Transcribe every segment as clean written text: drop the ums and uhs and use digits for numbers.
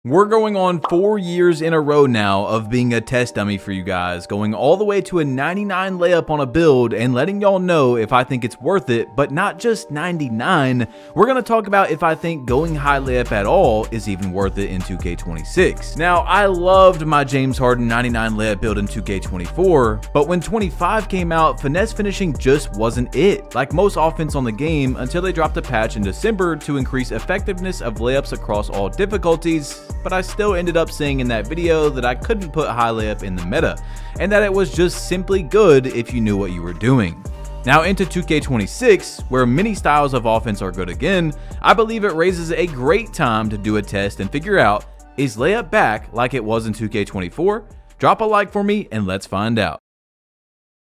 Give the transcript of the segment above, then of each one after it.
We're going on 4 years in a row now of being a test dummy for you guys, going all the way to a 99 layup on a build and letting y'all know if I think it's worth it, but not just 99. We're going to talk about if I think going high layup at all is even worth it in 2K26. Now, I loved my James Harden 99 layup build in 2K24, but when 25 came out, finesse finishing just wasn't it, like most offense on the game, until they dropped a patch in December to increase effectiveness of layups across all difficulties. But I still ended up saying in that video that I couldn't put high layup in the meta, and that it was just simply good if you knew what you were doing. Now into 2K26, where many styles of offense are good again, I believe it raises a great time to do a test and figure out, is layup back like it was in 2K24? Drop a like for me and let's find out.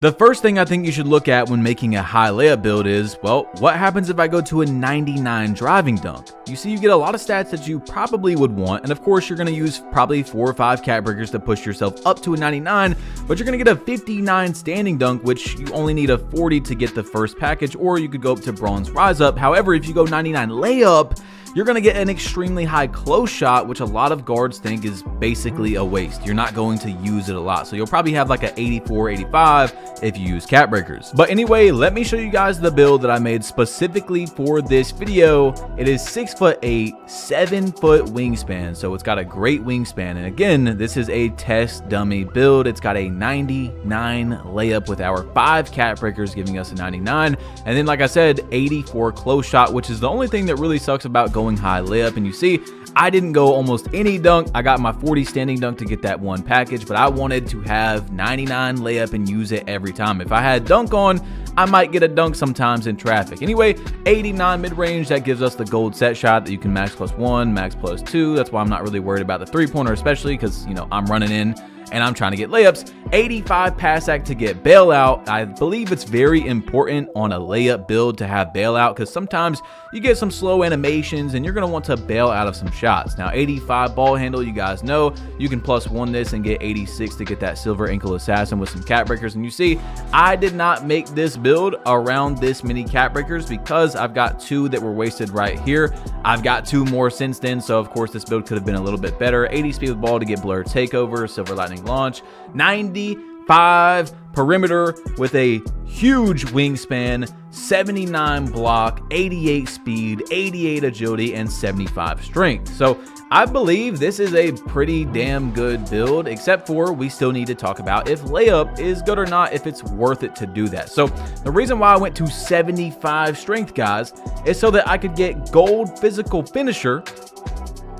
The first thing I think you should look at when making a high layup build is, well, what happens if I go to a 99 driving dunk? You see, you get a lot of stats that you probably would want, and of course you're going to use probably 4 or 5 cat breakers to push yourself up to a 99, but you're going to get a 59 standing dunk, which you only need a 40 to get the first package, or you could go up to bronze rise up. However, if you go 99 layup, you're going to get an extremely high close shot, which a lot of guards think is basically a waste. You're not going to use it a lot. So you'll probably have like a 84, 85 if you use cat breakers. But anyway, let me show you guys the build that I made specifically for this video. It is 6'8", 7-foot wingspan. So it's got a great wingspan. And again, this is a test dummy build. It's got a 99 layup with our 5 cat breakers giving us a 99. And then, like I said, 84 close shot, which is the only thing that really sucks about going high layup. And you see, I didn't go almost any dunk. I got my 40 standing dunk to get that one package, but I wanted to have 99 layup and use it every time. If I had dunk on, I might get a dunk sometimes in traffic. Anyway, 89 mid-range, that gives us the gold set shot that you can max +1, max +2. That's why I'm not really worried about the three-pointer, especially because, you know, I'm running in and I'm trying to get layups. 85 pass act to get bailout. I believe it's very important on a layup build to have bailout, because sometimes you get some slow animations and you're going to want to bail out of some shots. Now 85 ball handle, you guys know you can +1 this and get 86 to get that silver ankle assassin with some cat breakers. And you see, I did not make this build around this many cat breakers because I've got 2 that were wasted right here. I've got 2 more since then, so of course this build could have been a little bit better. 80 speed with ball to get blur takeover, silver lightning launch, 95 perimeter with a huge wingspan, 79 block, 88 speed, 88 agility, and 75 strength. So I believe this is a pretty damn good build, except for we still need to talk about if layup is good or not, if it's worth it to do that. So the reason why I went to 75 strength, guys, is so that I could get gold physical finisher.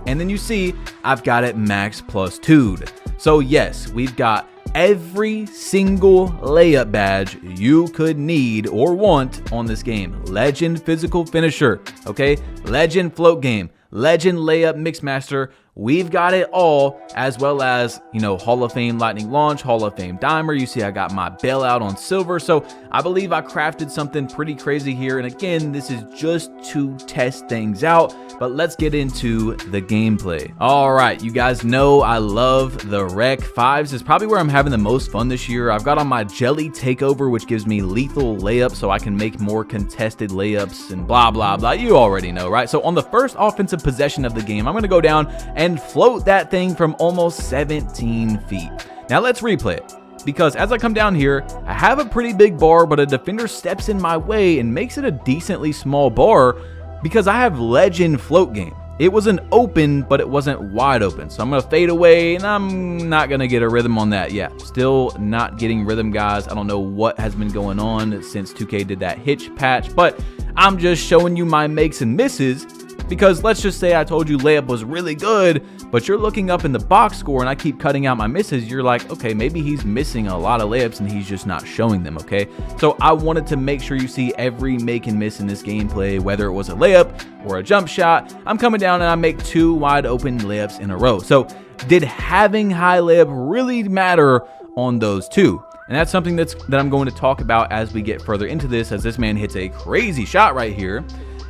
And then you see, I've got it max +2'd. So yes, we've got every single layup badge you could need or want on this game. Legend physical finisher, okay? Legend float game, legend layup mixmaster. We've got it all, as well as, you know, Hall of Fame lightning launch, Hall of Fame dimer. You see I got my bailout on silver. So I believe I crafted something pretty crazy here. And again, this is just to test things out, but let's get into the gameplay. All right, you guys know I love the Rec 5s. Is probably where I'm having the most fun this year. I've got on my jelly takeover, which gives me lethal layup so I can make more contested layups and blah, blah, blah. You already know, right? So on the first offensive possession of the game, I'm going to go down and float that thing from almost 17 feet. Now let's replay it, because as I come down here, I have a pretty big bar, but a defender steps in my way and makes it a decently small bar because I have legend float game. It was an open, but it wasn't wide open. So I'm going to fade away, and I'm not going to get a rhythm on that. Yeah, still not getting rhythm, guys. I don't know what has been going on since 2K did that hitch patch, but I'm just showing you my makes and misses. Because let's just say I told you layup was really good, but you're looking up in the box score and I keep cutting out my misses. You're like, okay, maybe he's missing a lot of layups and he's just not showing them, okay? So I wanted to make sure you see every make and miss in this gameplay, whether it was a layup or a jump shot. I'm coming down and I make 2 wide open layups in a row. So did having high layup really matter on those 2? And that's something that I'm going to talk about as we get further into this, as this man hits a crazy shot right here.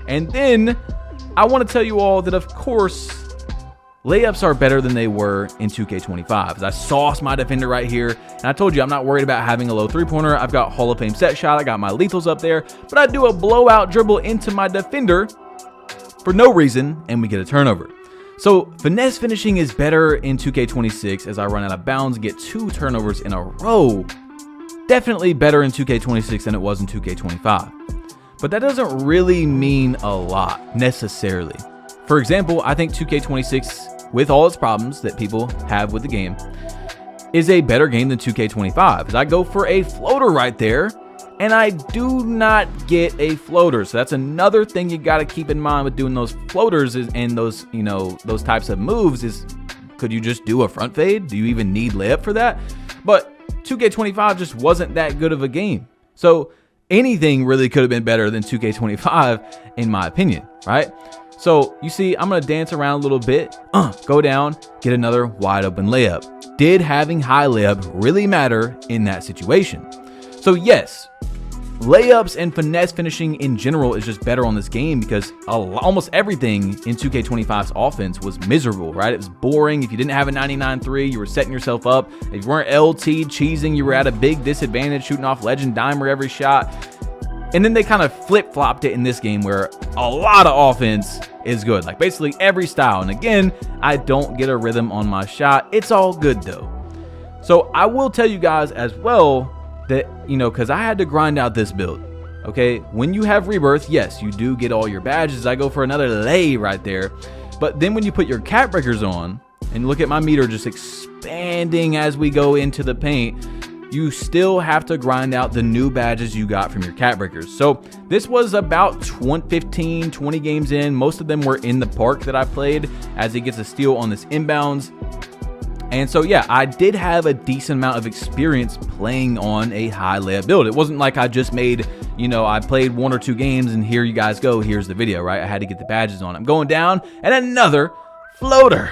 And then I want to tell you all that, of course, layups are better than they were in 2K25. As I sauce my defender right here, and I told you I'm not worried about having a low three-pointer. I've got Hall of Fame set shot. I got my lethals up there, but I do a blowout dribble into my defender for no reason, and we get a turnover. So finesse finishing is better in 2K26 as I run out of bounds and get 2 turnovers in a row. Definitely better in 2K26 than it was in 2K25. But that doesn't really mean a lot necessarily. For example, I think 2K26, with all its problems that people have with the game, is a better game than 2K25. As I go for a floater right there, and I do not get a floater. So that's another thing you got to keep in mind with doing those floaters and those, those types of moves is, could you just do a front fade? Do you even need layup for that? But 2K25 just wasn't that good of a game. So anything really could have been better than 2K25 in my opinion, right? So you see, I'm going to dance around a little bit, go down, get another wide open layup. Did having high layup really matter in that situation? So yes, layups and finesse finishing in general is just better on this game because almost everything in 2K25's offense was miserable, right? It was boring. If you didn't have a 99-3, you were setting yourself up. If you weren't LT cheesing, you were at a big disadvantage shooting off legend dimer every shot. And then they kind of flip-flopped it in this game where a lot of offense is good. Like basically every style. And again, I don't get a rhythm on my shot. It's all good though. So I will tell you guys as well that, because I had to grind out this build. Okay, when you have rebirth, yes, you do get all your badges. I go for another lay right there. But then when you put your cat breakers on, and look at my meter just expanding as we go into the paint, you still have to grind out the new badges you got from your cat breakers. So this was about 15, 20 games in. Most of them were in the park that I played as he gets a steal on this inbounds. And so, yeah, I did have a decent amount of experience playing on a high layup build. It wasn't like I just made, I played 1 or 2 games and here you guys go. Here's the video, right? I had to get the badges on. I'm going down and another floater.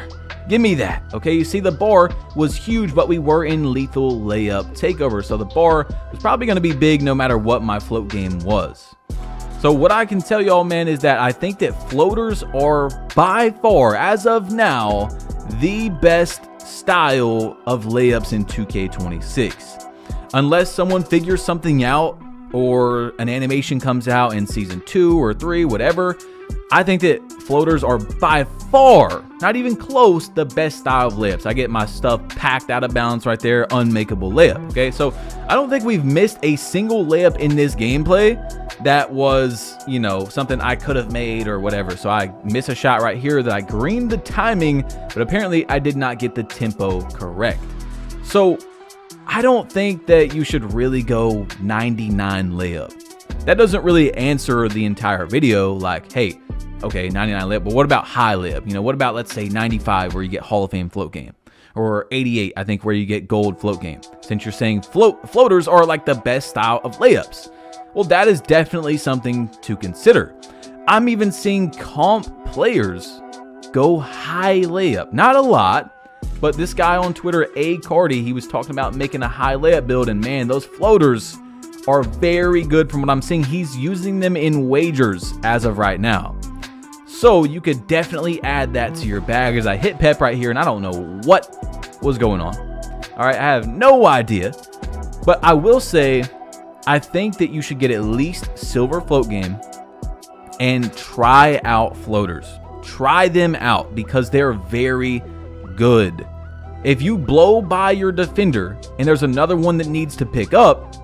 Give me that. Okay, you see the bar was huge, but we were in lethal layup takeover. So the bar was probably going to be big no matter what my float game was. So what I can tell y'all, man, is that I think that floaters are by far, as of now, the best style of layups in 2K26. Unless someone figures something out or an animation comes out in season 2 or 3, whatever, I think that floaters are by far, not even close, the best style of layups. I get my stuff packed out of bounds right there, unmakeable layup, okay? So I don't think we've missed a single layup in this gameplay that was, something I could have made or whatever. So I miss a shot right here that I greened the timing, but apparently I did not get the tempo correct. So I don't think that you should really go 99 layup. That doesn't really answer the entire video like, hey, okay, 99 layup, but what about high layup? What about, let's say, 95 where you get Hall of Fame float game? Or 88, I think, where you get gold float game. Since you're saying floaters are like the best style of layups. Well, that is definitely something to consider. I'm even seeing comp players go high layup. Not a lot, but this guy on Twitter, A. Cardi, he was talking about making a high layup build, and man, those floaters are very good from what I'm seeing. He's using them in wagers as of right now. So you could definitely add that to your bag. As I hit Pep right here, and I don't know what was going on. All right, I have no idea. But I will say, I think that you should get at least silver float game and try out floaters. Try them out because they're very good. If you blow by your defender and there's another one that needs to pick up,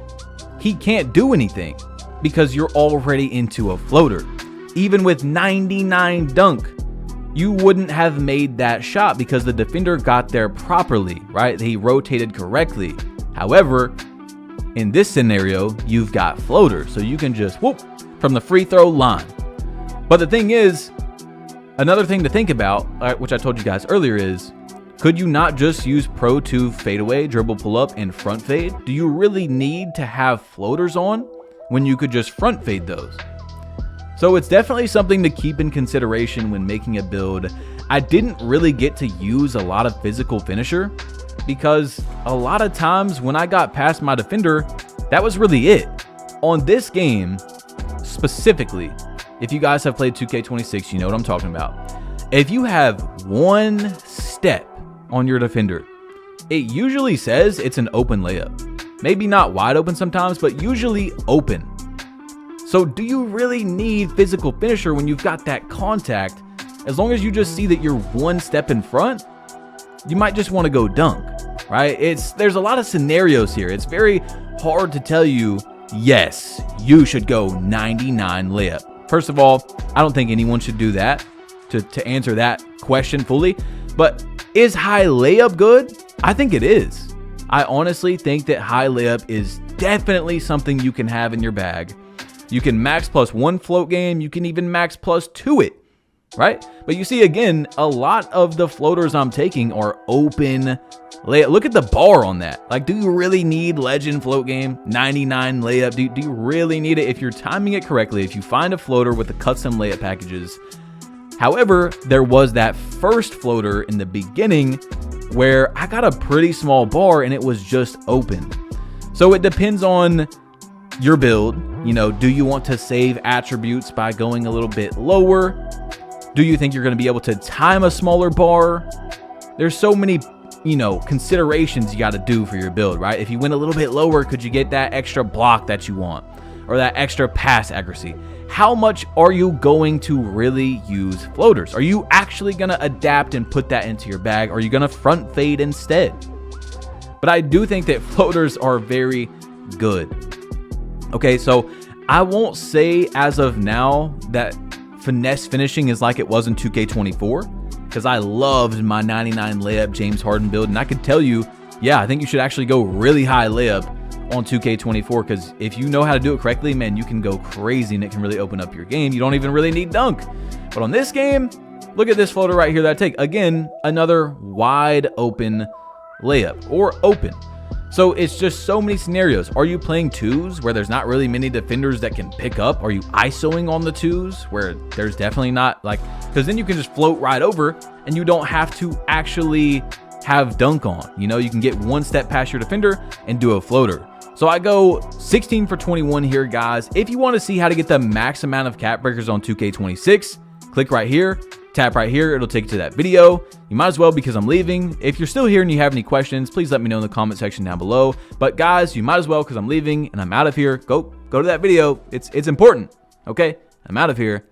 he can't do anything because you're already into a floater. Even with 99 dunk, you wouldn't have made that shot because the defender got there properly, right? He rotated correctly. However, in this scenario, you've got floaters, so you can just whoop from the free throw line. But the thing is, another thing to think about, which I told you guys earlier, is could you not just use Pro 2 fadeaway, dribble pull up, and front fade? Do you really need to have floaters on when you could just front fade those? So it's definitely something to keep in consideration when making a build. I didn't really get to use a lot of physical finisher because a lot of times when I got past my defender, that was really it. On this game specifically, if you guys have played 2K26, you know what I'm talking about. If you have one step on your defender, it usually says it's an open layup. Maybe not wide open sometimes, but usually open. So do you really need physical finisher when you've got that contact as long as you just see that you're one step in front, you might just want to go dunk, right? There's a lot of scenarios here. It's very hard to tell you, yes, you should go 99 layup. First of all, I don't think anyone should do that to answer that question fully. But is high layup good? I think it is. I honestly think that high layup is definitely something you can have in your bag. You can max +1 float game. You can even max +2 it, right? But you see, again, a lot of the floaters I'm taking are open layup. Look at the bar on that. Like, do you really need legend float game? 99 layup. Do you really need it? If you're timing it correctly, if you find a floater with the custom layup packages. However, there was that first floater in the beginning where I got a pretty small bar and it was just open. So it depends on your build. You know, do you want to save attributes by going a little bit lower? Do you think you're going to be able to time a smaller bar? There's so many, considerations you got to do for your build, right? If you went a little bit lower, could you get that extra block that you want or that extra pass accuracy? How much are you going to really use floaters? Are you actually going to adapt and put that into your bag? Or are you going to front fade instead? But I do think that floaters are very good. Okay, so I won't say as of now that finesse finishing is like it was in 2K24, because I loved my 99 layup James Harden build, and I could tell you, yeah, I think you should actually go really high layup on 2K24, because if you know how to do it correctly, man, you can go crazy and it can really open up your game. You don't even really need dunk. But on this game, look at this floater right here that I take. Again, another wide open layup or open. So it's just so many scenarios. Are you playing twos where there's not really many defenders that can pick up? Are you ISOing on the twos where there's definitely not, because then you can just float right over and you don't have to actually have dunk on. You can get one step past your defender and do a floater. So I go 16 for 21 here, guys. If you want to see how to get the max amount of cap breakers on 2K26, click right here, tap right here. It'll take you to that video. You might as well, because I'm leaving. If you're still here and you have any questions, please let me know in the comment section down below. But guys, you might as well, because I'm leaving and I'm out of here. Go to that video. It's important. Okay, I'm out of here.